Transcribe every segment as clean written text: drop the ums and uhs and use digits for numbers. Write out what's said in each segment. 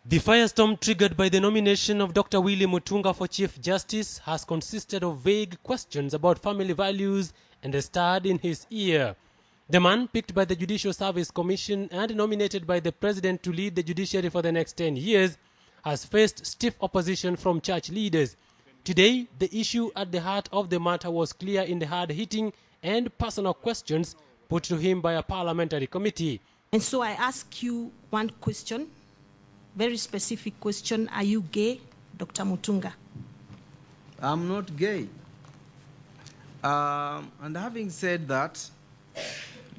The firestorm triggered by the nomination of Dr. Willy Mutunga for Chief Justice has consisted of vague questions about family values and starred in his ear. The man, picked by the Judicial Service Commission and nominated by the President to lead the judiciary for the next 10 years, has faced stiff opposition from church leaders. Today, the issue at the heart of the matter was clear in the hard-hitting and personal questions put to him by a parliamentary committee. And so I ask you one question. Very specific question. Are you gay, Dr. Mutunga? I'm not gay. And having said that,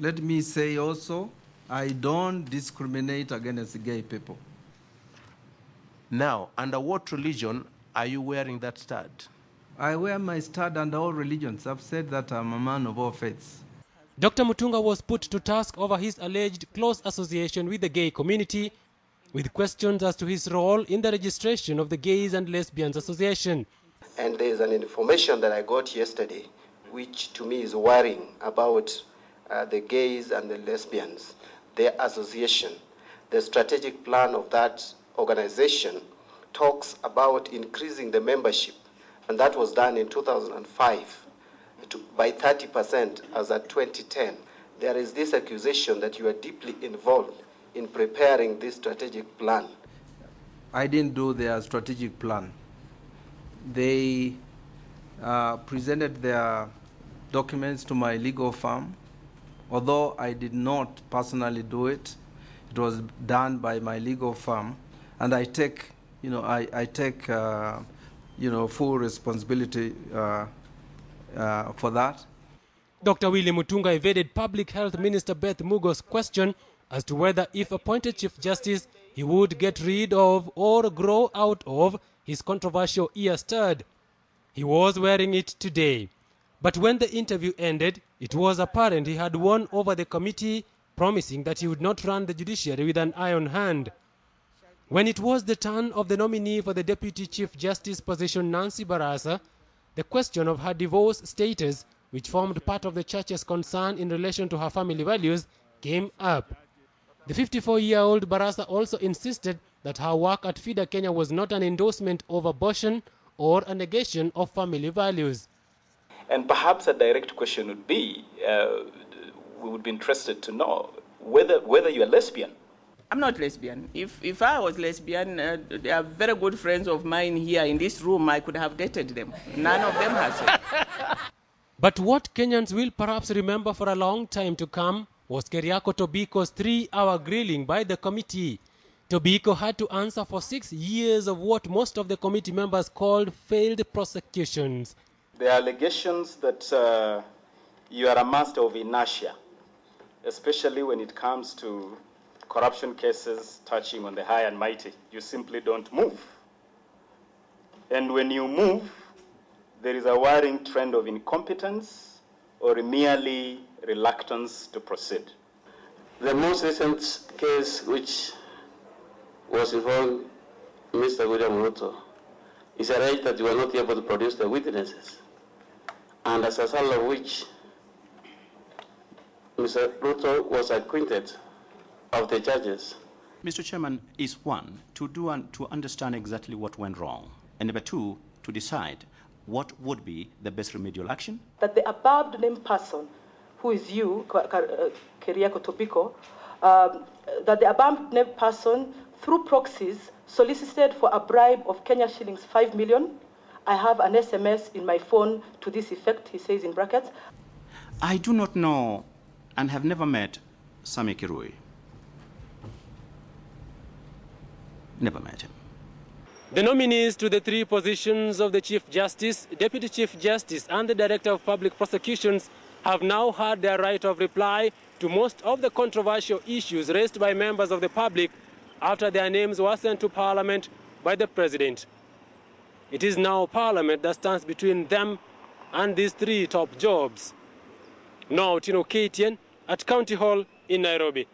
let me say also, I don't discriminate against gay people. Now, under what religion are you wearing that stud? I wear my stud under all religions. I've said that I'm a man of all faiths. Dr. Mutunga was put to task over his alleged close association with the gay community, with questions as to his role in the registration of the Gays and Lesbians Association. And there's an information that I got yesterday, which to me is worrying about the gays and the lesbians, their association. The strategic plan of that organization talks about increasing the membership, and that was done in 2005 by 30% as at 2010. There is this accusation that you are deeply involved in preparing this strategic plan. I didn't do their strategic plan. They presented their documents to my legal firm. Although I did not personally do it, it was done by my legal firm, and I take, full responsibility for that. Dr. Willy Mutunga evaded Public Health Minister Beth Mugo's question as to whether, if appointed Chief Justice, he would get rid of or grow out of his controversial ear stud. He was wearing it today. But when the interview ended, it was apparent he had won over the committee, promising that he would not run the judiciary with an iron hand. When it was the turn of the nominee for the Deputy Chief Justice position, Nancy Barasa, the question of her divorce status, which formed part of the church's concern in relation to her family values, came up. The 54-year-old Barasa also insisted that her work at FIDA Kenya was not an endorsement of abortion or a negation of family values. And perhaps a direct question would be, we would be interested to know whether you're lesbian. I'm not lesbian. If I was lesbian, they are very good friends of mine here in this room. I could have dated them. None of them has it. But what Kenyans will perhaps remember for a long time to come was Keriako Tobiko's 3-hour grilling by the committee. Tobiko had to answer for 6 years of what most of the committee members called failed prosecutions. There are allegations that you are a master of inertia, especially when it comes to corruption cases touching on the high and mighty. You simply don't move. And when you move, there is a worrying trend of incompetence or merely reluctance to proceed. The most recent case which was involved Mr. William Ruto is alleged that you were not able to produce the witnesses, and as a result of which Mr. Ruto was acquitted of the charges. Mr. Chairman, is one, to understand exactly what went wrong, and number two, to decide what would be the best remedial action. That the above named person, who is you, Keriako Tobiko, that the above named person, through proxies, solicited for a bribe of Kenya shillings 5 million. I have an SMS in my phone to this effect, he says in brackets. I do not know and have never met Sami Kirui. Never met him. The nominees to the 3 positions of the Chief Justice, Deputy Chief Justice, and the Director of Public Prosecutions have now had their right of reply to most of the controversial issues raised by members of the public after their names were sent to Parliament by the President. It is now Parliament that stands between them and these 3 top jobs. Now, Otieno at County Hall in Nairobi.